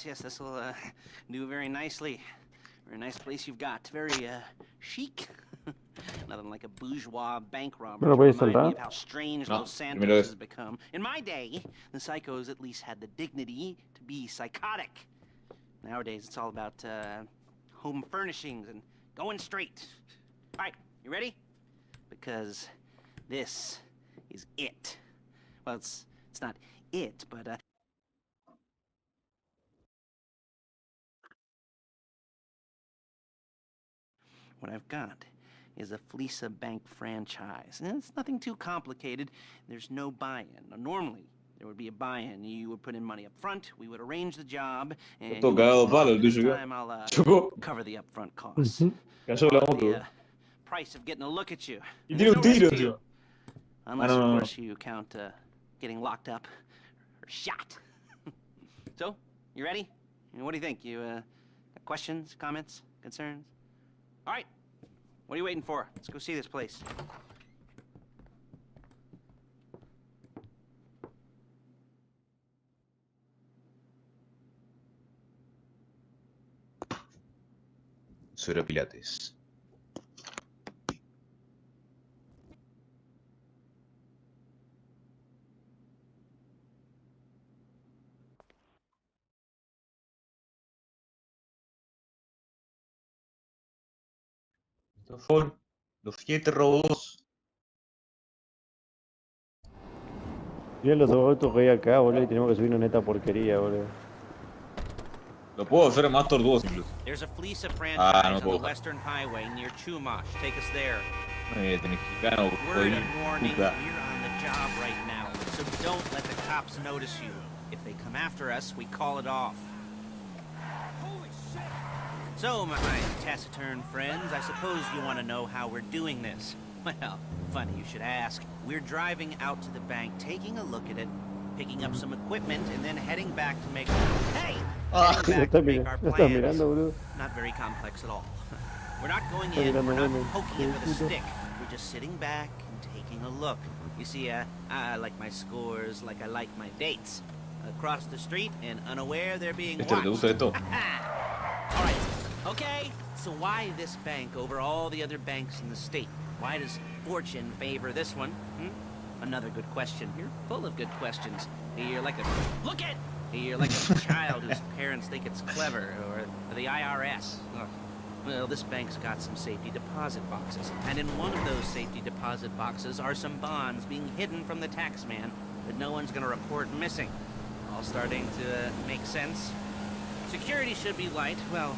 yes, this will do very nicely. Very nice place you've got. Very chic. Nothing like a bourgeois bank robber No lo to podéis remind me saltar. of how strange No, Los Santos primero has es. become. In my day, the psychos at least had the dignity to be psychotic. Nowadays, it's all about home furnishings and going straight. All right, you ready? Because this is it. Well, it's not it, but what I've got is a Fleeca bank franchise. And it's nothing too complicated. There's no buy-in. Now, normally, there would be a buy-in. You would put in money up front, we would arrange the job, and Todo you would cagado pay palo off. el This tuyo. time I'll Chocó. cover the upfront costs. Cayó la Call it moto. the price of getting a look at you. Y And tiene there's un no risk tiro, to you. tío. Unless, no, of no. course, you count getting locked up or shot. So, you ready? What do you think? You got questions, comments, concerns? All right. What are you waiting for? Let's go see this place. Sobre Pilates. Estos son los 7 robos. Mirá los autos que hay acá, boludo, y tenemos que subirnos en esta porquería, boludo. Lo puedo hacer más tortuoso incluso. There's a Fleeca no franchise on the puedo. Western Highway near Chumash. Take us there. Este mexicano, Word jodido, of warning, puta. we're on the job right now, so don't let the cops notice you. If they come after us, we call it off. Holy shit! So, my taciturn friends, I suppose you want to know how we're doing this. Well, funny you should ask. We're driving out to the bank, taking a look at it, picking up some equipment, and then heading back to make... Hey! Heading back to make our ¿Estás plans. mirando, boludo? Not very complex at all. We're not going Está in, mirando we're not bueno. poking it with a Puto. stick. We're just sitting back and taking a look. You see, I like my scores like I like my dates. Across the street and unaware they're being ¿Te watched. gusta esto? All right, okay, so why this bank over all the other banks in the state? Why does fortune favor this one? Another good question. You're full of good questions. You're like a... Look it! You're like a child whose parents think it's clever, or the IRS. Ugh. Well, this bank's got some safety deposit boxes, and in one of those safety deposit boxes are some bonds being hidden from the tax man that no one's gonna report missing. All starting to make sense. Security should be light, well,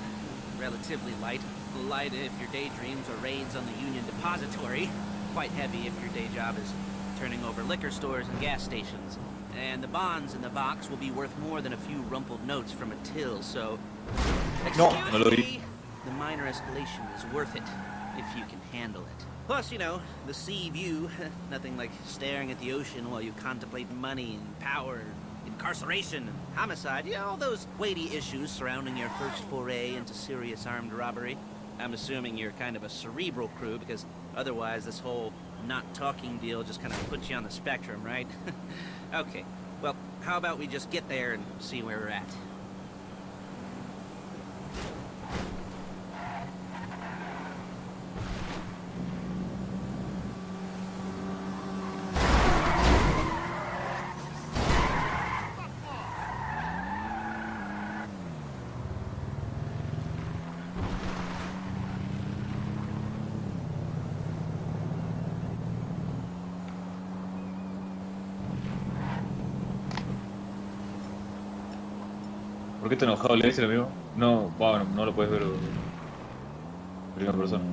relatively light. Light if your daydreams are raids on the Union Depository. Quite heavy if your day job is turning over liquor stores and gas stations. And the bonds in the box will be worth more than a few rumpled notes from a till, so... No, Excuse no lo vi. me, the minor escalation is worth it, if you can handle it. Plus, you know, the sea view, nothing like staring at the ocean while you contemplate money and power, incarceration and homicide, you know, all those weighty issues surrounding your first foray into serious armed robbery. I'm assuming you're kind of a cerebral crew, because otherwise this whole not talking deal just kind of puts you on the spectrum, right? Okay, well, how about we just get there and see where we're at? ¿Por qué está enojado? ¿Le dice el amigo? No, bueno, no lo puedes ver. Primera persona.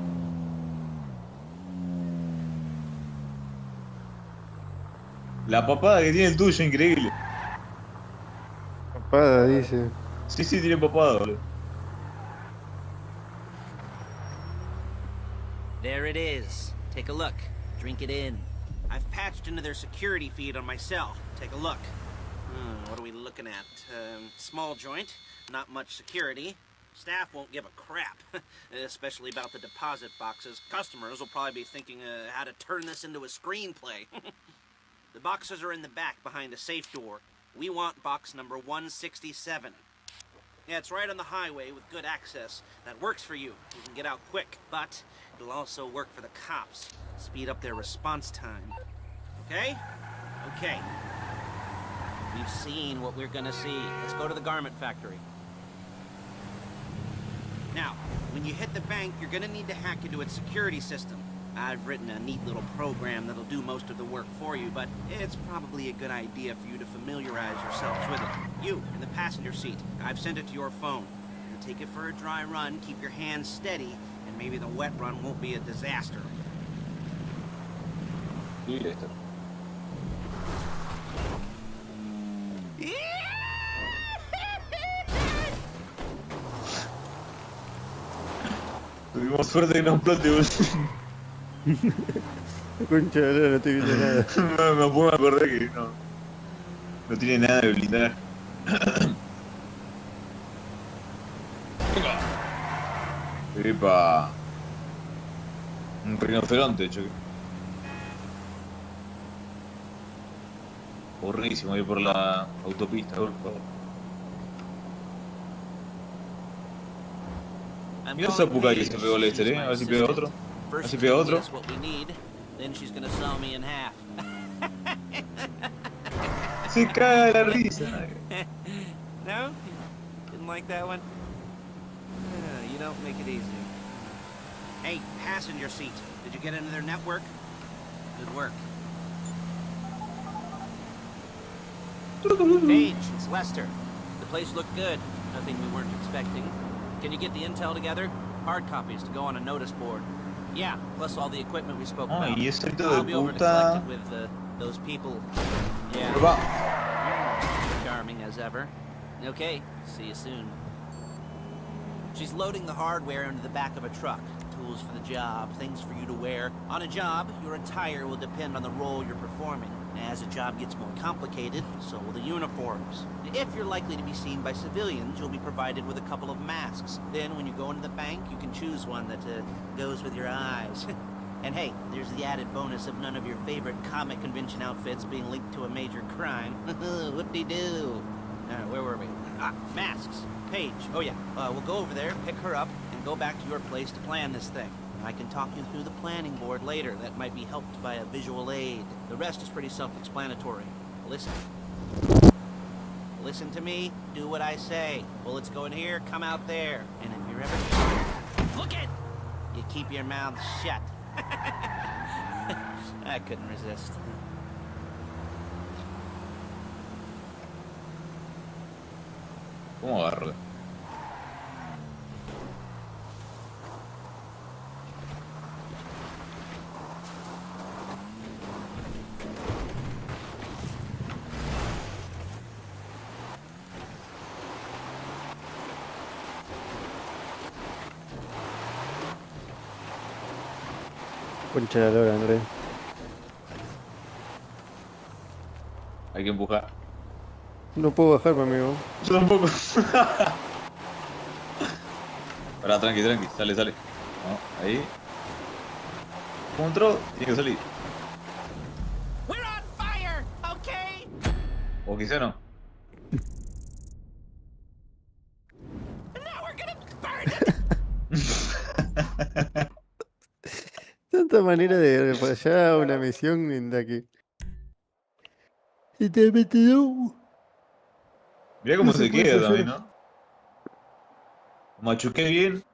La papada que tiene el tuyo, increíble. Papada, dice. Sí, tiene papada, boludo. There it is. Take a look. Drink it in. I've patched into their security feed on my cell. Take a look. What are we looking at? Small joint, not much security. Staff won't give a crap, especially about the deposit boxes. Customers will probably be thinking how to turn this into a screenplay. The boxes are in the back behind a safe door. We want box number 167. Yeah, it's right on the highway with good access. That works for you. You can get out quick, but it'll also work for the cops. Speed up their response time. Okay? Okay. We've seen what we're gonna see. Let's go to the garment factory. Now, when you hit the bank, you're gonna need to hack into its security system. I've written a neat little program that'll do most of the work for you, but it's probably a good idea for you to familiarize yourselves with it. You, in the passenger seat, I've sent it to your phone. You take it for a dry run, keep your hands steady, and maybe the wet run won't be a disaster. Y listo. Tuvimos suerte que no explote, boludo. Concha de lora, no estoy viendo nada. Me puedo acordar que no tiene nada de blindar. Epa. Un rinoceronte, choque. Horrísimo ir por la autopista, por favor. Mira esa puca que se pegó Lester, a ver si pega otro. A ver si pega otro. Se caga de la risa. No? Didn't like that one? You don't make it easy. Hey, passenger seat. Did you get into their network? Good work. Paige, it's Lester. The place looked good. Nothing we weren't expecting. Can you get the intel together? Hard copies to go on a notice board. Yeah, plus all the equipment we spoke about. Y ese grito I'll de be over to puta. collect it with those people. Yeah. Va. Charming as ever. Okay, see you soon. She's loading the hardware into the back of a truck. Tools for the job, things for you to wear. On a job, your attire will depend on the role you're performing. As the job gets more complicated, so will the uniforms. If you're likely to be seen by civilians, you'll be provided with a couple of masks. Then when you go into the bank, you can choose one that goes with your eyes. And hey, there's the added bonus of none of your favorite comic convention outfits being linked to a major crime. Whoop-de-doo. Where were we? Ah, masks. Paige. Oh yeah, we'll go over there, pick her up, and go back to your place to plan this thing. I can talk you through the planning board later. That might be helped by a visual aid. The rest is pretty self-explanatory. Listen. Listen to me, do what I say. Bullets go in here, come out there. And if you're ever... Look it! You keep your mouth shut. I couldn't resist. ¿Cómo agarro? Concha de lora, Andrés. Hay que empujar. No puedo bajarme, amigo. Yo tampoco. Ahora, tranqui, sale. No, ahí. Como entró, tiene que salir. We're on fire, okay? O quizá no. Now we're gonna burn it. Tanta manera de fallar una misión en la que... Y te metió. Mirá cómo No se se puede queda fallar. también, ¿no? Machuqué bien.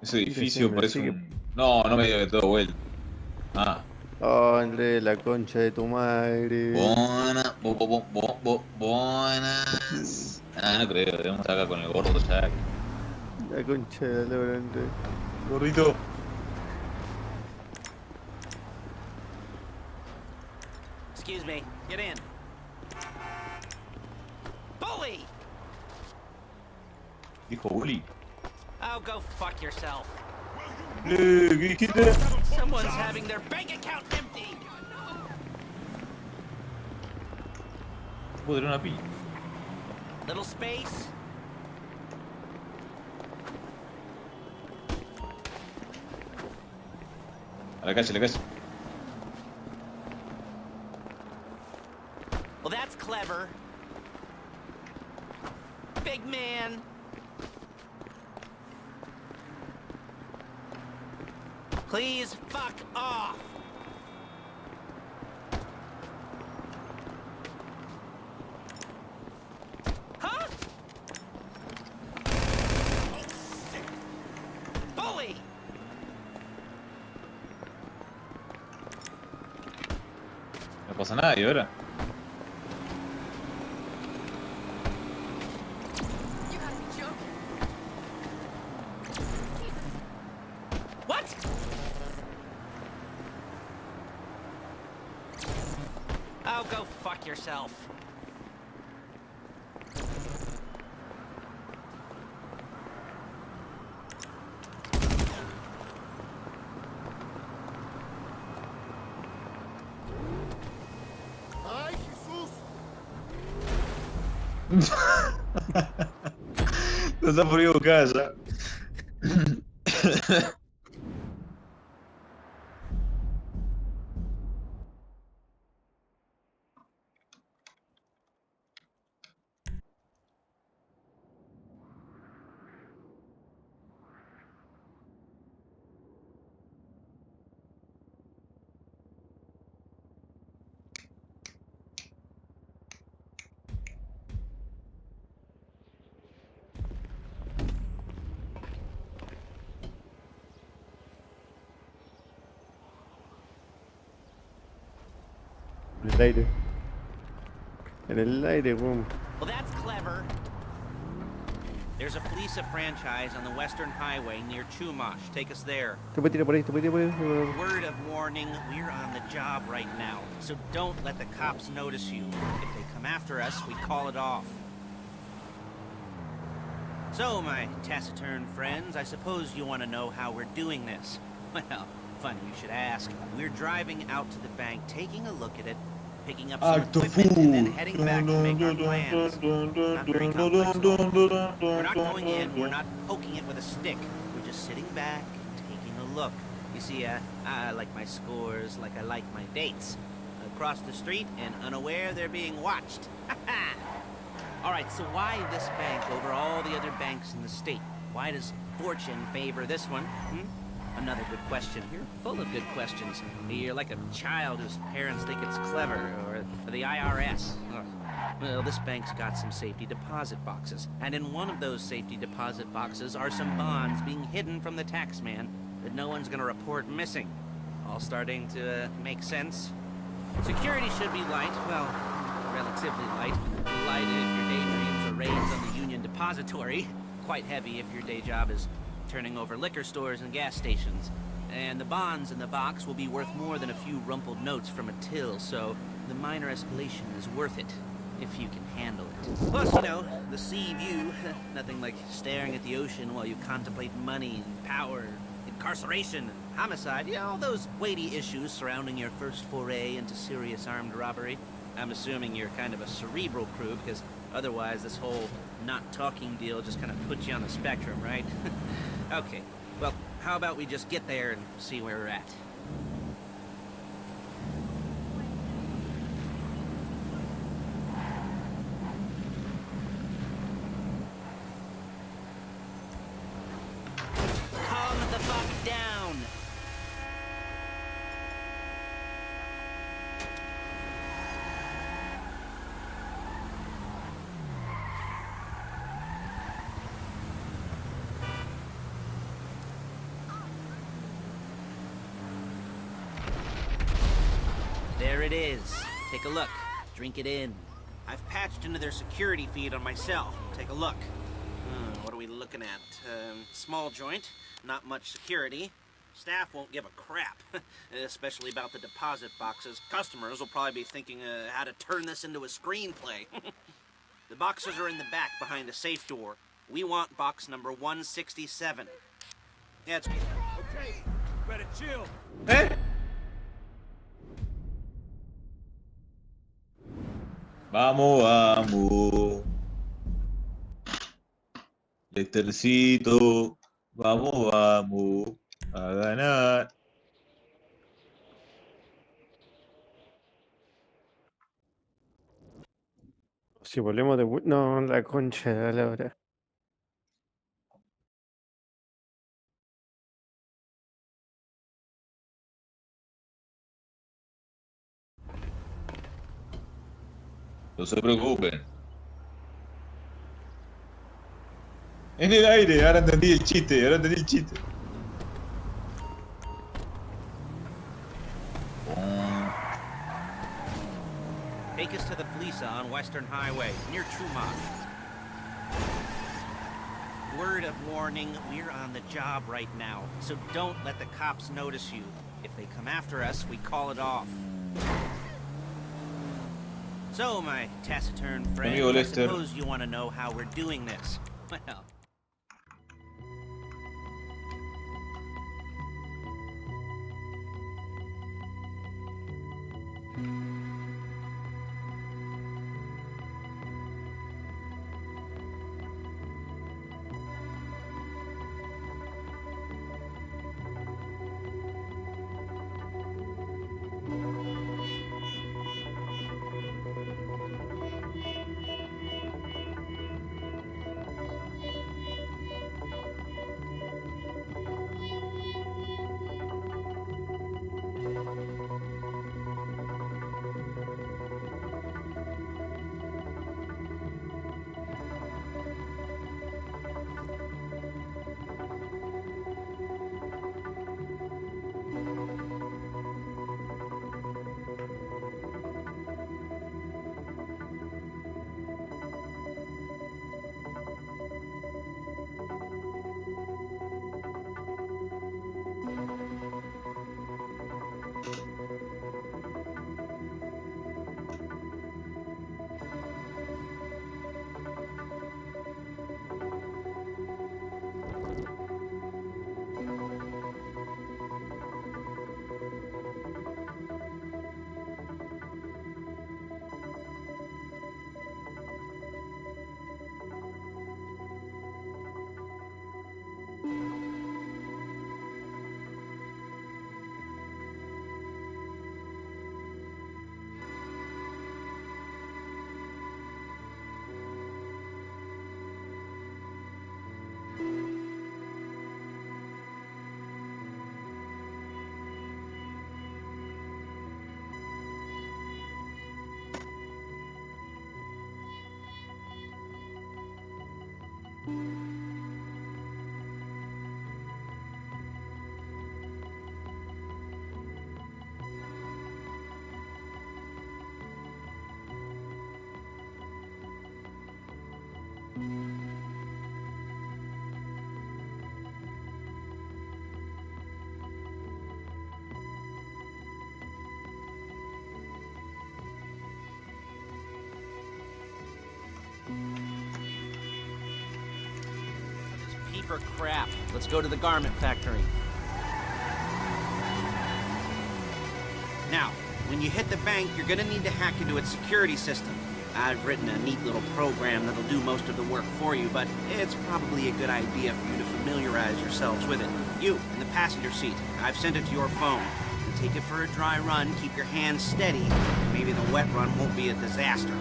Ese edificio me parece sigue. un... No, no me diga que todo vuelta. Ah. Oh, Andrés, la concha de tu madre. Buenas. Buenas. Ah, no creo, debemos estar acá con el gordo ya. La concha de la lora, Andrés. Gordito. Excuse me, get in. Bully! Dijo Bully. Oh, go fuck yourself. ¿Qué dijiste? Someone's having their bank account empty. Puedo tener una pilla. Little space. A la calle. that's clever. Big man. Please fuck off. Huh? Oh, shit. Bully. No pasa nada, y ahora. What? Oh, go fuck yourself. Ay, Jesús. No se ha podido buscar ya. En el aire. En el aire, weón. Well, that's clever. There's a Fleeca franchise on the Western Highway near Chumash. Take us there. Te puede tirar por ahí, te puede tirar por ahí. Word of warning, we're on the job right now, so don't let the cops notice you. If they come after us, we call it off. So, my taciturn friends, I suppose you want to know how we're doing this. Well, funny you should ask. We're driving out to the bank, taking a look at it, picking up some Acto equipment, and then full. heading back to make our plans. Not very complex at all. We're not going in, we're not poking it with a stick. We're just sitting back and taking a look. You see, I like my scores like I like my dates. Across the street and unaware they're being watched. All right, so why this bank over all the other banks in the state? Why does fortune favor this one? Another good question. You're full of good questions. You're like a child whose parents think it's clever, or the IRS. Ugh. Well, this bank's got some safety deposit boxes, and in one of those safety deposit boxes are some bonds being hidden from the tax man that no one's gonna report missing. All starting to make sense? Security should be light, well, relatively light. Light if your daydreams are raids on the Union Depository. Quite heavy if your day job is turning over liquor stores and gas stations. And the bonds in the box will be worth more than a few rumpled notes from a till, so the minor escalation is worth it, if you can handle it. Plus, you know, the sea view, nothing like staring at the ocean while you contemplate money and power, incarceration and homicide, you know, all those weighty issues surrounding your first foray into serious armed robbery. I'm assuming you're kind of a cerebral crew, because otherwise this whole not talking deal just kind of puts you on the spectrum, right? Okay, well, how about we just get there and see where we're at? Calm the fuck down! There it is. Take a look. Drink it in. I've patched into their security feed on my cell. Take a look. What are we looking at? Small joint, not much security. Staff won't give a crap, especially about the deposit boxes. Customers will probably be thinking how to turn this into a screenplay. The boxes are in the back behind a safe door. We want box number 167. Yeah, it's... Okay, better chill. Vamos, vamos. Lestercito. Vamos, vamos. A ganar. Si volvemos de... No, la concha de la hora. No se preocupen. En el aire, ahora entendí el chiste, ahora entendí el chiste. Take us to the Fleeca on Western Highway, near Trumont. Word of warning, we're on the job right now, so don't let the cops notice you. If they come after us, we call it off. So, my taciturn friend, Amigo I Lester. suppose you want to know how we're doing this. Well... Peeper crap. Let's go to the garment factory. Now, when you hit the bank, you're gonna need to hack into its security system. I've written a neat little program that'll do most of the work for you, but it's probably a good idea for you to familiarize yourselves with it. You, in the passenger seat, I've sent it to your phone. And take it for a dry run, keep your hands steady. Maybe the wet run won't be a disaster.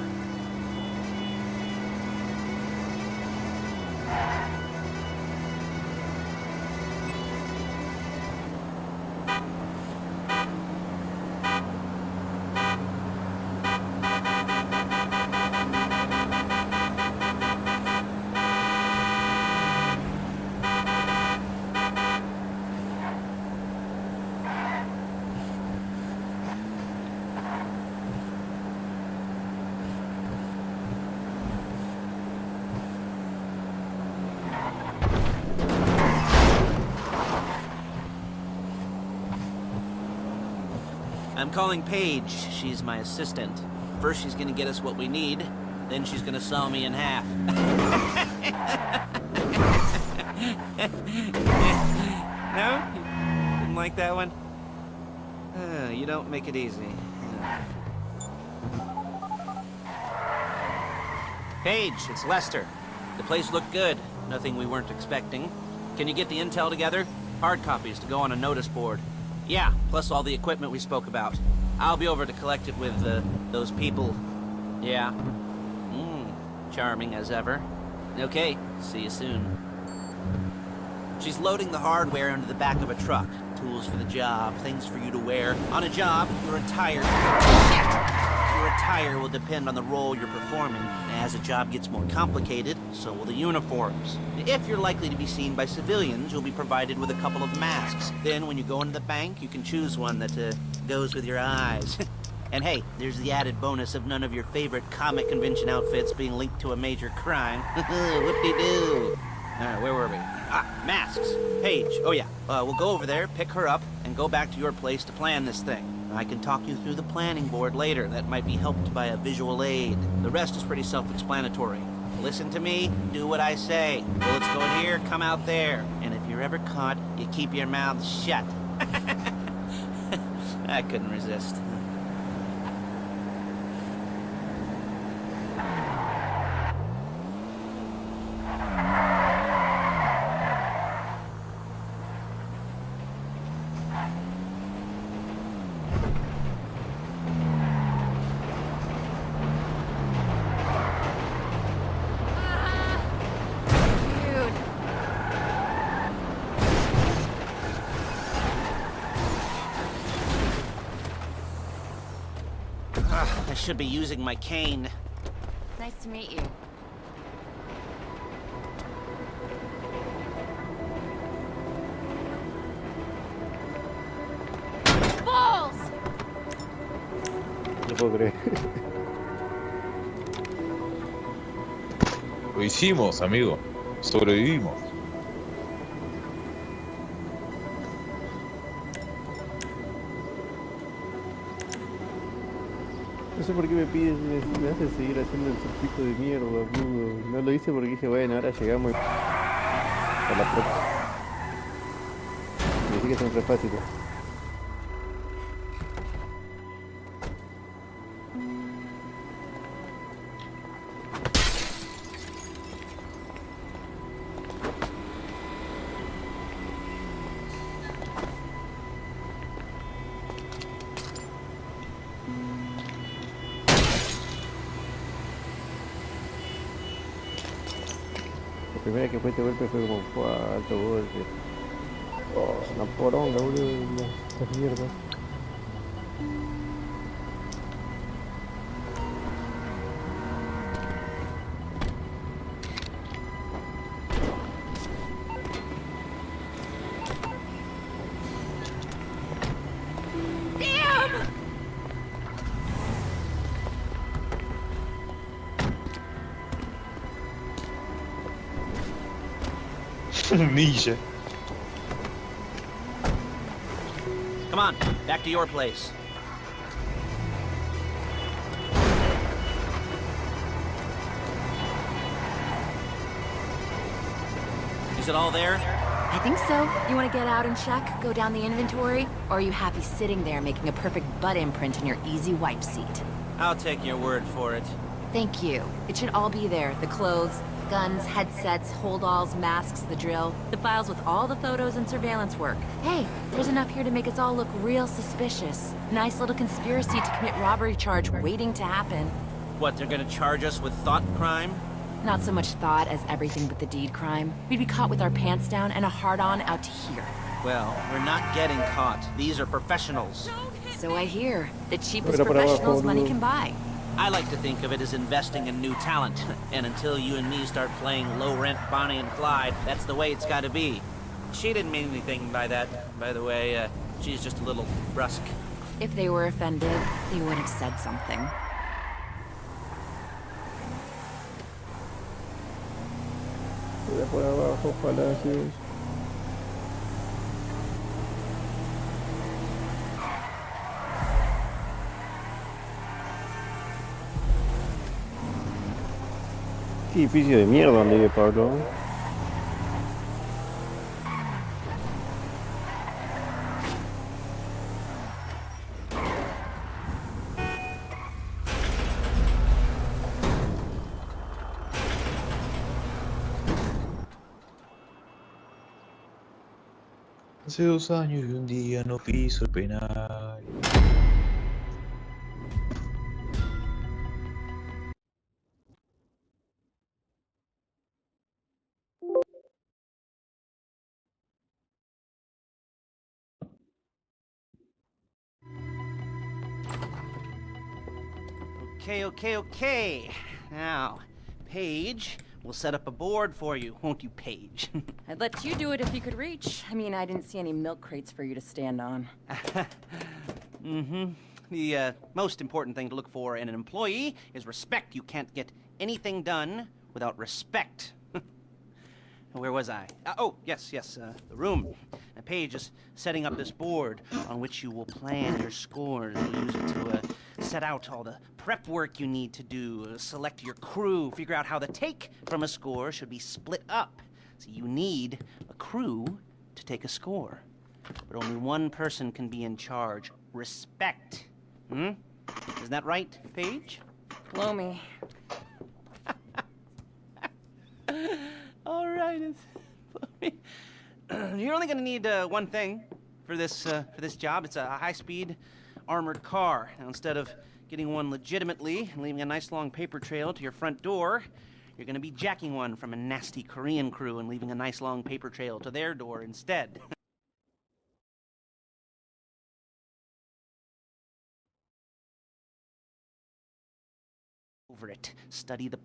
I'm calling Paige. She's my assistant. First she's gonna get us what we need, then she's gonna saw me in half. No? Didn't like that one? You don't make it easy. Paige, it's Lester. The place looked good. Nothing we weren't expecting. Can you get the intel together? Hard copies to go on a notice board. Yeah, plus all the equipment we spoke about. I'll be over to collect it with, those people. Yeah. charming as ever. Okay, see you soon. She's loading the hardware into the back of a truck. Tools for the job, things for you to wear. On a job, your attire... Your attire will depend on the role you're performing. As a job gets more complicated, so will the uniforms. If you're likely to be seen by civilians, you'll be provided with a couple of masks. Then, when you go into the bank, you can choose one that goes with your eyes. And hey, there's the added bonus of none of your favorite comic convention outfits being linked to a major crime. Whoop-de-doo. Alright, where were we? Masks. Paige. Oh yeah, we'll go over there, pick her up, and go back to your place to plan this thing. I can talk you through the planning board later. That might be helped by a visual aid. The rest is pretty self-explanatory. Listen to me, do what I say. Bullets go in here, come out there. And if you're ever caught, you keep your mouth shut. I couldn't resist. I should be using my cane. Nice to meet you. Balls! No puedo creer. Lo hicimos, amigo. Sobrevivimos. No sé por qué me pides, me hace seguir haciendo el circuito de mierda, boludo. No lo hice porque dije, bueno, ahora llegamos a la próxima. Me dice que son re fáciles. La primera que fue este golpe fue como, ¡fua! Alto golpe. Oh, una poronga, boludo, estas mierdas. Ninja. Come on, back to your place. Is it all there? I think so. You want to get out and check? Go down the inventory? Or are you happy sitting there making a perfect butt imprint in your easy wipe seat? I'll take your word for it. Thank you. It should all be there. The clothes, guns, headsets, holdalls, masks, the drill. The files with all the photos and surveillance work. Hey, there's enough here to make us all look real suspicious. Nice little conspiracy to commit robbery charge waiting to happen. What, they're gonna charge us with thought crime? Not so much thought as everything but the deed crime. We'd be caught with our pants down and a hard-on out to here. Well, we're not getting caught. These are professionals. So I hear. The cheapest Mira para abajo, professionals money boludo. can buy. I like to think of it as investing in new talent. And until you and me start playing low-rent Bonnie and Clyde, that's the way it's gotta be. She didn't mean anything by that, by the way. She's just a little brusque. If they were offended, they would have said something. Voy por abajo, palacios. Qué edificio de mierda donde vive Pablo. Hace 2 años y un día no piso el penal. Okay. Now, Paige, we'll set up a board for you, won't you, Paige? I'd let you do it if you could reach. I mean, I didn't see any milk crates for you to stand on. The most important thing to look for in an employee is respect. You can't get anything done without respect. Where was I? Yes, the room. Paige is setting up this board on which you will plan your scores. You'll use it to set out all the prep work you need to do, select your crew, figure out how the take from a score should be split up. So you need a crew to take a score. But only one person can be in charge. Respect. Isn't that right, Paige? Blow me. All right. You're only gonna need one thing for this job. It's a high-speed armored car. Now, instead of getting one legitimately and leaving a nice long paper trail to your front door, you're gonna be jacking one from a nasty Korean crew and leaving a nice long paper trail to their door instead. Over it. Study the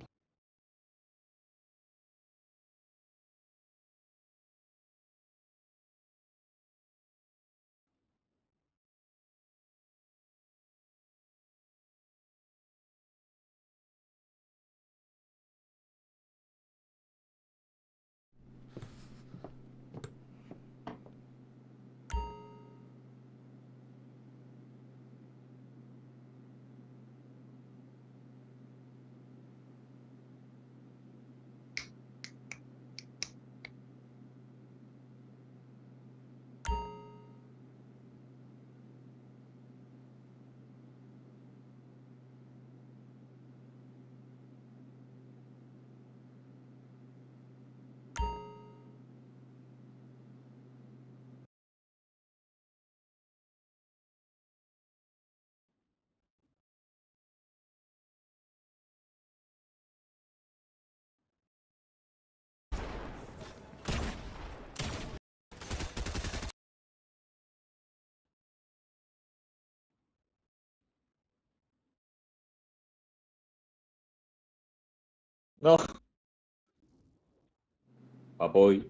No. Papoy.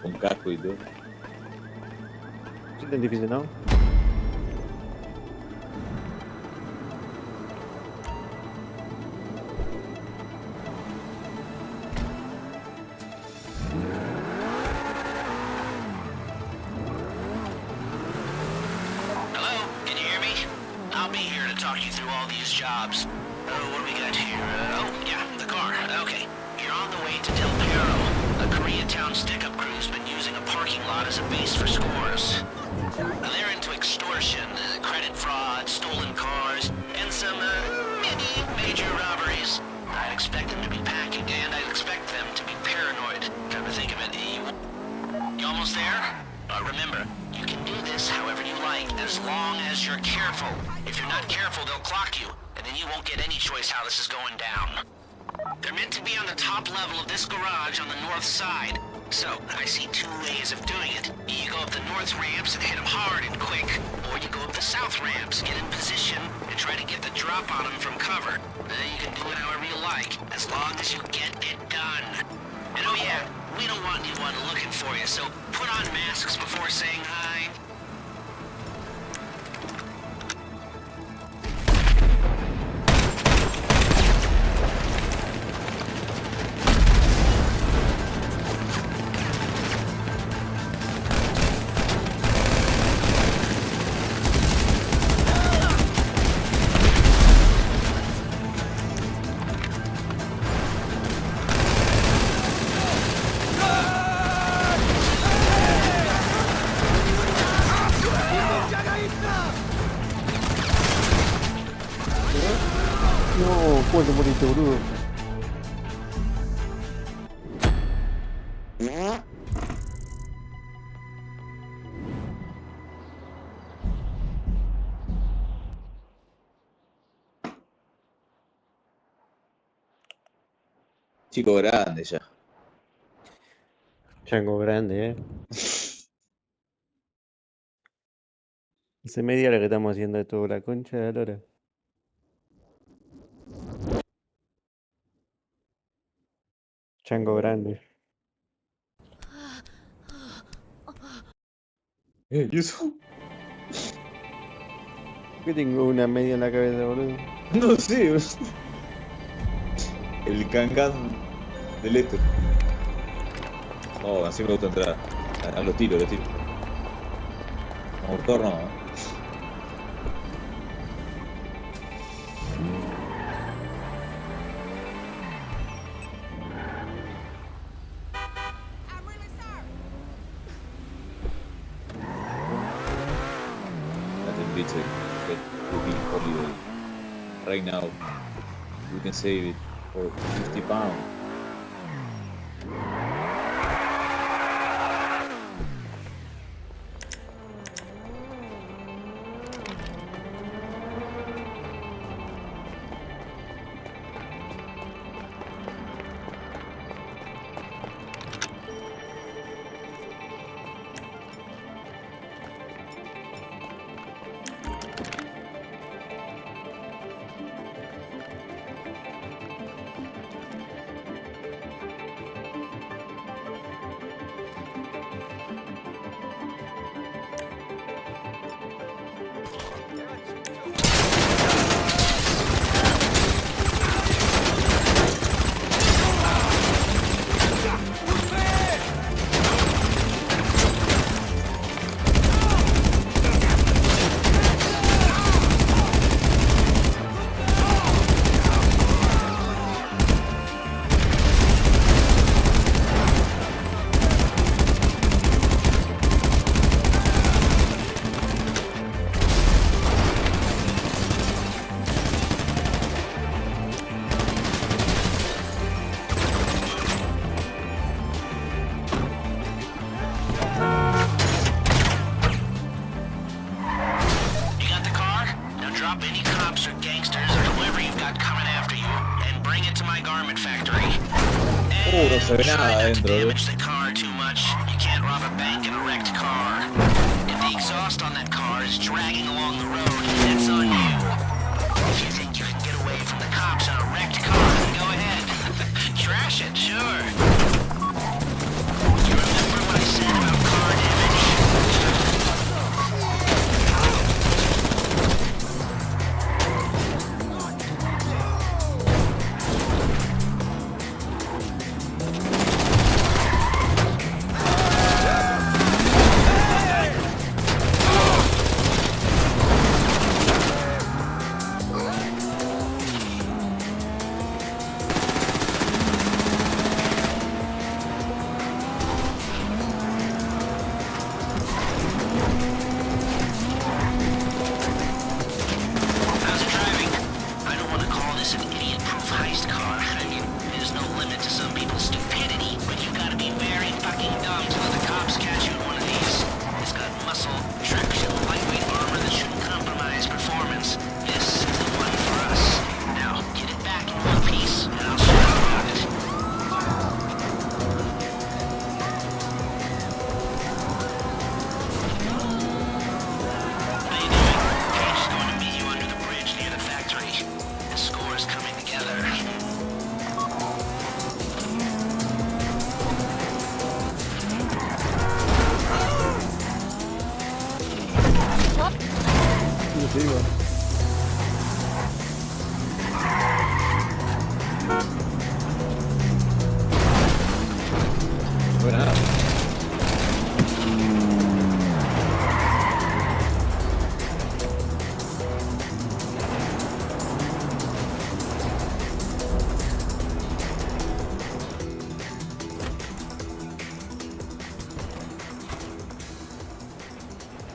Con casco y todo. ¿Se identifica, no? Hello? Can you hear me? I'll be here to talk you through all these jobs. What do we got here? The car. Okay. You're on the way to Del Perro. A Koreatown stick-up crew's been using a parking lot as a base for scores. They're into extortion, credit fraud, stolen cars, and some, major robberies. I'd expect them to be packing, and I'd expect them to be paranoid. Come to think of it, you almost there? Remember, you can do this however you like, as long as you're careful. If you're not careful, they'll clock you, and then you won't get any choice how this is going down. They're meant to be on the top level of this garage on the north side. So, I see two ways of doing it. You go up the north ramps and hit them hard and quick, or you go up the south ramps, get in position, and try to get the drop on them from cover. You can do it however you like, as long as you get it done. And oh yeah, we don't want anyone looking for you, so put on masks before saying hi. ¿Cómo te moriste, boludo? Chico grande ya. Chango grande, Hace media hora que estamos haciendo esto, la concha de la lora. Chango grande. ¿Y eso? ¿Por qué tengo una media en la cabeza, boludo? No sé. El cancán del éter. No, así me gusta entrar. A los tiros, los tiros. Motor no. Nothing beats it. Get cooking holiday. Right now. You can save it for £50. No se ve nada adentro, ¿eh?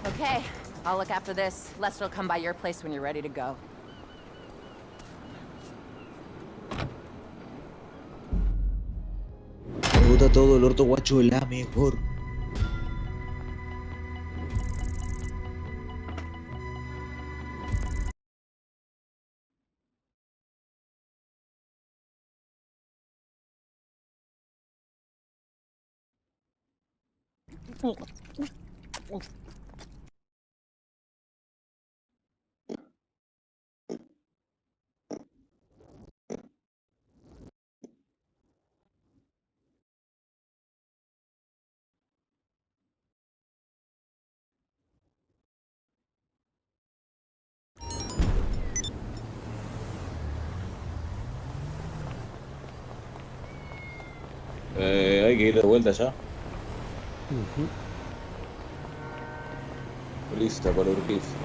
Okay, I'll look after this. Lester will come by your place when you're ready to go. explota todo, el orto guacho es la mejor. Hay que ir de vuelta ya. Ujú. Lista para Urquiza.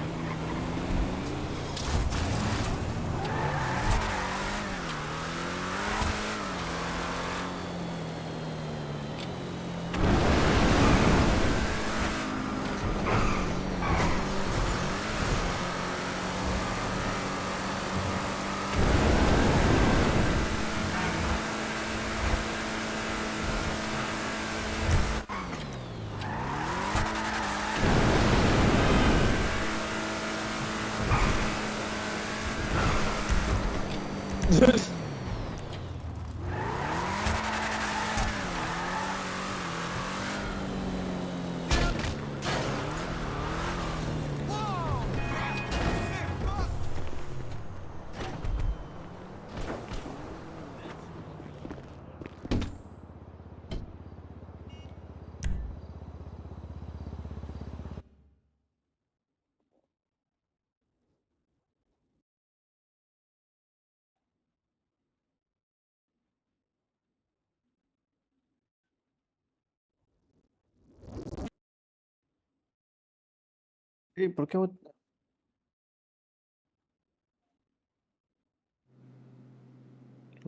¿Por qué lo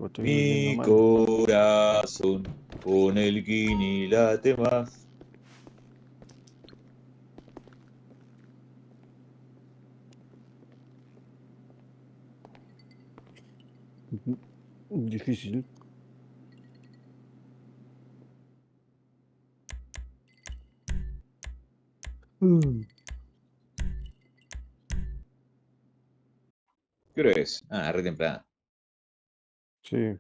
estoy leyendo Mi mal? corazón con el guini late más. Ujú. Difícil. Mm. ¿Qué hora es? Ah, re temprano. Sí.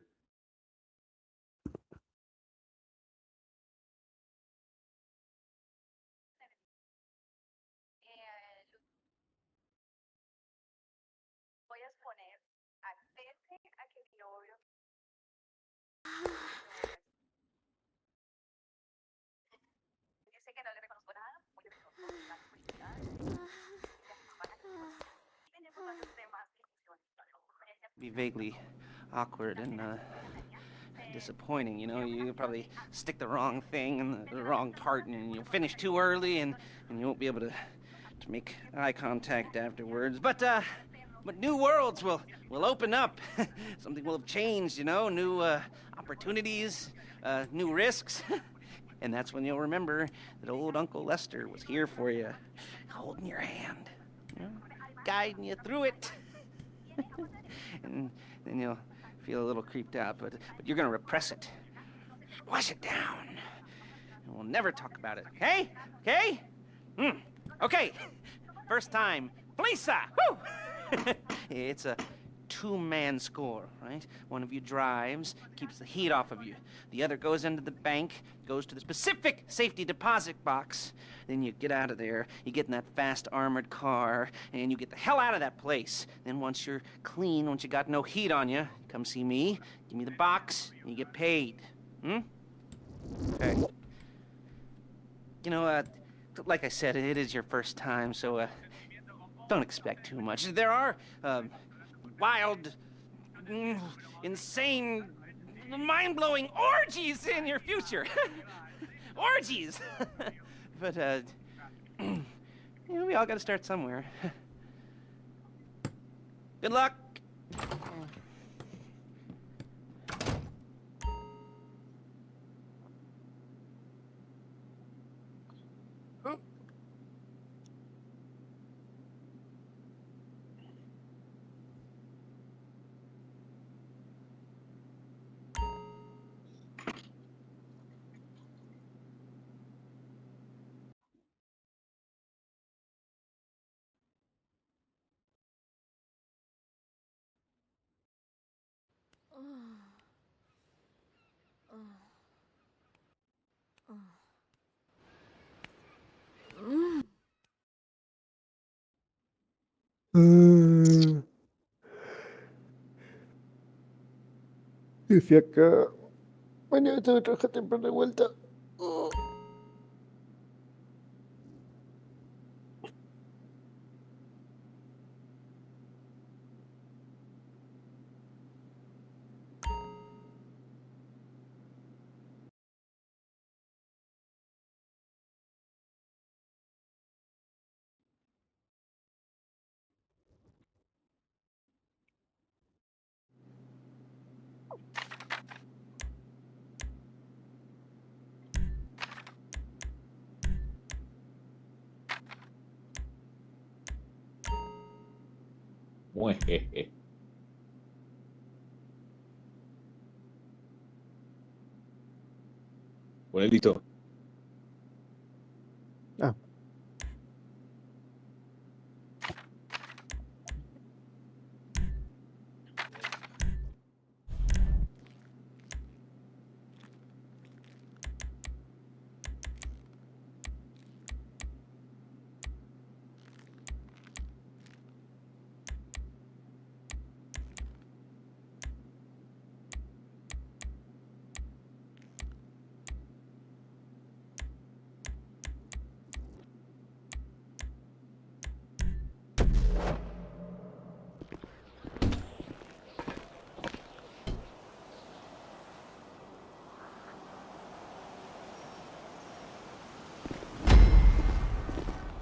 Be vaguely awkward and disappointing, you know. You probably stick the wrong thing in the wrong part, and you'll finish too early, and you won't be able to make eye contact afterwards. But new worlds will open up. Something will have changed, you know. New opportunities, new risks. And that's when you'll remember that old Uncle Lester was here for you, holding your hand, you know, guiding you through it. And then you'll feel a little creeped out, but you're gonna repress it. Wash it down. And we'll never talk about it, okay? Okay? Okay. First time. Fleeca! Woo! It's a two-man score, right? One of you drives, keeps the heat off of you. The other goes into the bank, goes to the specific safety deposit box. Then you get out of there, you get in that fast armored car, and you get the hell out of that place. Then once you're clean, once you got no heat on you, come see me, give me the box, and you get paid. Okay. You know, like I said, it is your first time, so, don't expect too much. There are, wild, insane, mind-blowing orgies in your future. Orgies! But, you know, we all gotta start somewhere. Good luck! Y fui acá. Mañana tengo que trabajar temprano de vuelta. Muejeje. Bueno, listo. Ah,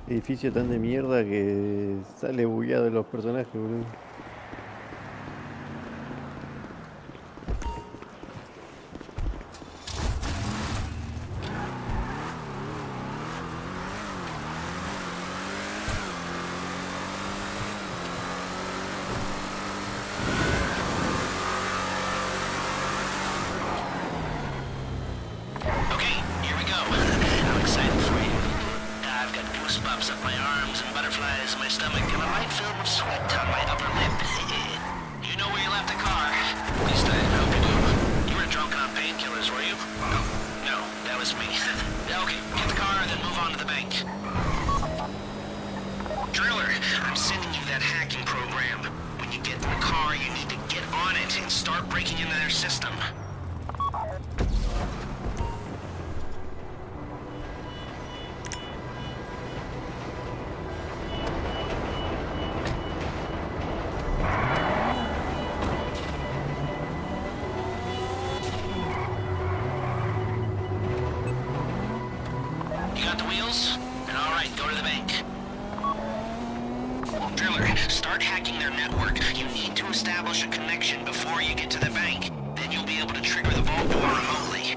edificio tan de mierda que sale bugueado de los personajes, boludo. Okay, here we go. I'm excited for you. I've got goosebumps up my arms and butterflies in my stomach and a light film of sweat on my upper lip. You know where you left the car. At least I hope you do. You were drunk on painkillers, were you? No, that was me. Okay, get the car, then move on to the bank. Driller, I'm sending you that hacking program. When you get in the car, you need to get on it and start breaking into their system. You got the wheels? Then all right, go to the bank. Driller, start hacking their network. You need to establish a connection before you get to the bank. Then you'll be able to trigger the vault door remotely.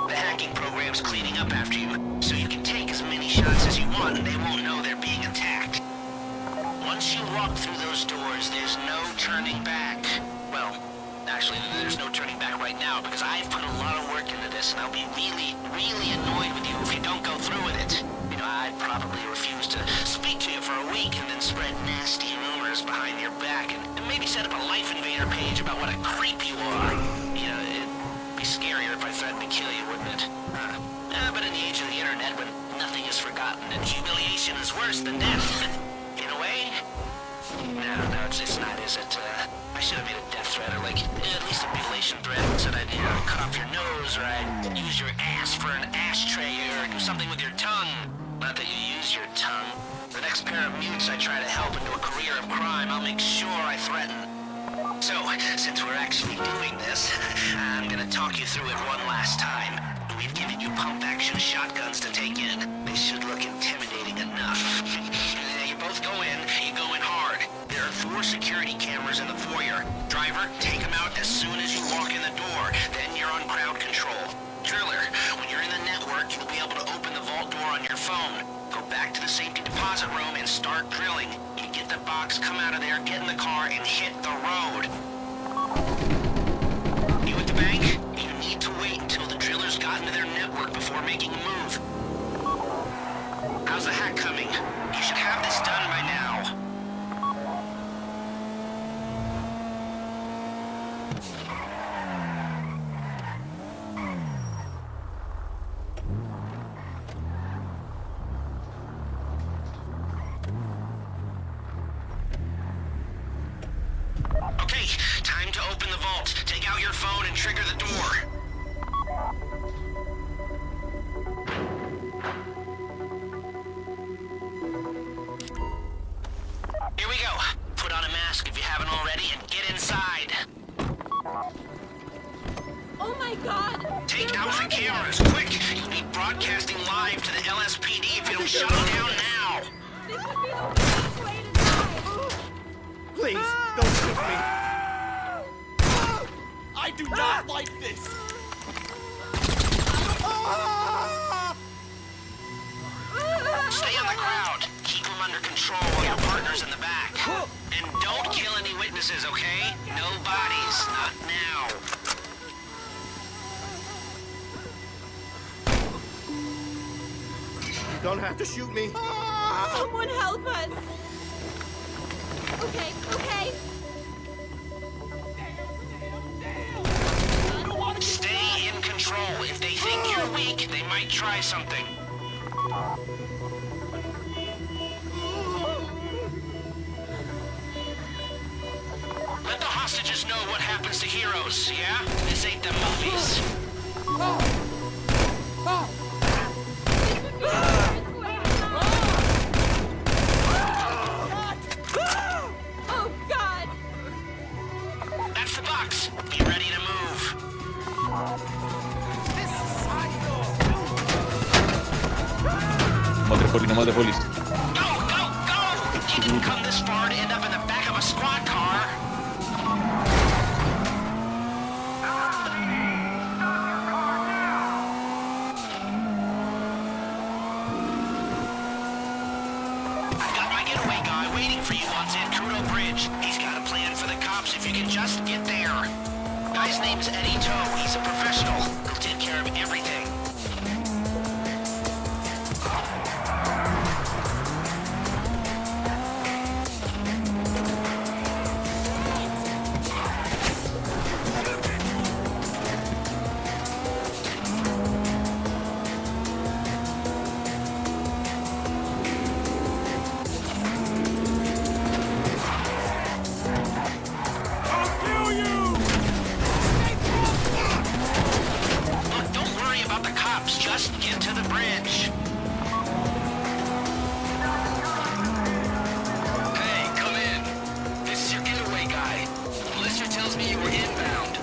The hacking program's cleaning up after you, so you can take as many shots as you want and they won't know they're being attacked. Once you walk through those doors, there's no turning back. Well, actually, there's no turning back right now because I've put a lot of work into this and I'll be really, really annoyed with you if you don't go through with it. You know, I'd probably refuse to speak to you for a week and then spread nasty rumors behind your back and maybe set up a Life Invader page about what a creep you are. You know, it'd be scarier if I threatened to kill you, wouldn't it? But in the age of the internet, when nothing is forgotten and humiliation is worse than death, in a way, no, it's not, is it? I should have made a death threat or, like, at least a mutilation threat. Said I'd, you know, cut off your nose or I'd use your ass for an ashtray or do something with your tongue. Not that you use your tongue. The next pair of mutes I try to help into a career of crime, I'll make sure I threaten. So, since we're actually doing this, I'm gonna talk you through it one last time. We've given you pump-action shotguns to take in. They should look intimidating enough. You both go in hard. There are 4 security cameras in the foyer. Driver, take them out as soon as you walk in the door. Then you're on crowd control. Driller, when you're in the network, you'll be able to open the vault door on your phone. Go back to the safety deposit room and start drilling. You get the box, come out of there, get in the car, and hit the road. You at the bank? You need to wait until the drillers got into their network before making a move. How's the hack coming? You should have this done by now. go. Put on a mask if you haven't already and get inside. Oh my god! Take out the cameras, quick! You'll be broadcasting live to the LSPD if you don't shut them down now! This would be the best way to die! Please, don't shoot me. I do not like this. Stay on the crowd. Keep them under control while your partner's in the back. And don't kill any witnesses, okay? No bodies, not now. You don't have to shoot me. Someone help us! Okay, okay. Stay in control. If they think you're weak, they might try something. Let the hostages know what happens to heroes, yeah? This ain't the movies. Oh god! That's the box. Be ready to move. Mother police. Go, go, go! You didn't come this far to end up in the back of a squad car. I've got my getaway guy waiting for you on San Crudo Bridge. He's got a plan for the cops if you can just get there. Guy's name's Eddie Toe. He's a professional. He'll take care of everything. I'll kill you. Look, don't worry about the cops. Just get to the bridge. Hey, come in. This is your getaway guy. Melissa tells me you were inbound.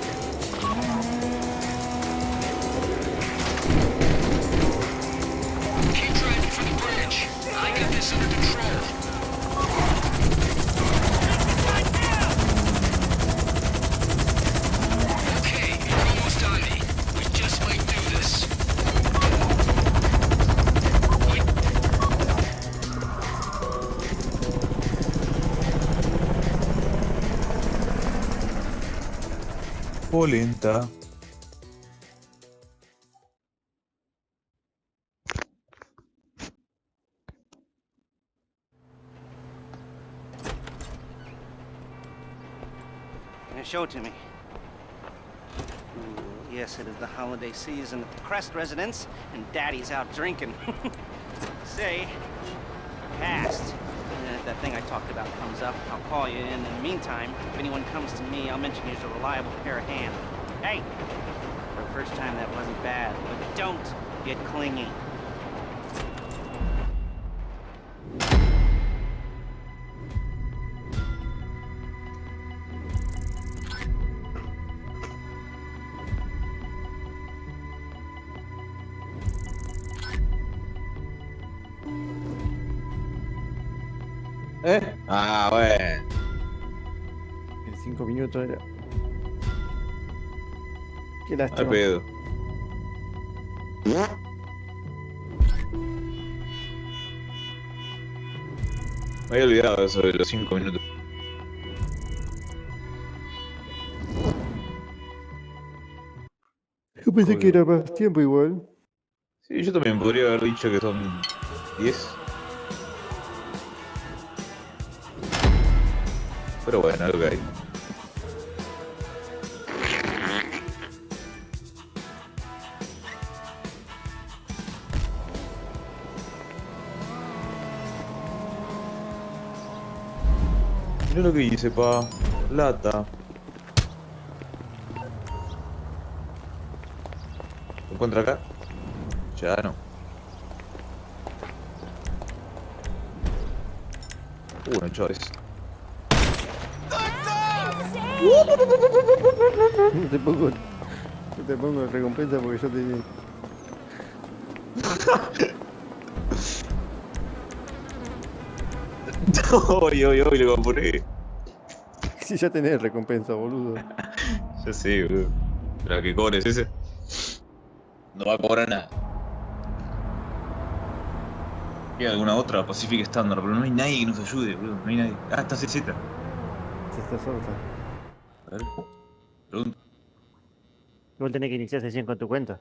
Keep driving for the bridge. I got this under control. Okay, you're almost on me. We just might do this. Polenta. Now show it to me. Yes, it is the holiday season at the Crest residence, and Daddy's out drinking. Say, passed. And if that thing I talked about comes up, I'll call you. And in the meantime, if anyone comes to me, I'll mention you as a reliable pair of hands. Hey, for the first time, that wasn't bad, but don't get clingy. Ah, bueno. En 5 minutos era. Qué No hay lástima. pedo. Me había olvidado eso de los 5 minutos. Yo pensé que era más tiempo igual. Sí, yo también podría haber dicho que son 10. Pero bueno, algo que hay. Mira lo que hice, pa. Lata. ¿Se encuentra acá? Ya no. No, chaves. No te pongo recompensa porque yo te... Uy, le voy a poner. Si ya tenés recompensa, boludo. Ya sé, boludo. Pero que cobres ese. No va a cobrar nada. ¿Queda alguna otra? Pacific Standard, pero no hay nadie que nos ayude, boludo. No hay nadie. Ah, está CZ. Si estás sonsa. A ver. Pregunta. Igual tenés que iniciar sesión con tu cuenta.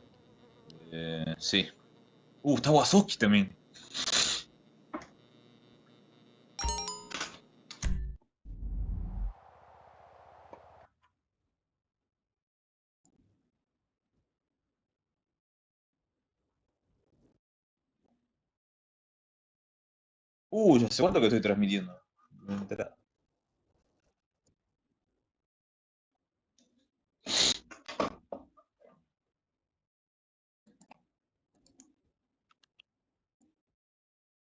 Sí. Está Wazowski también. ¿Ya hace cuánto que estoy transmitiendo? No me enteré.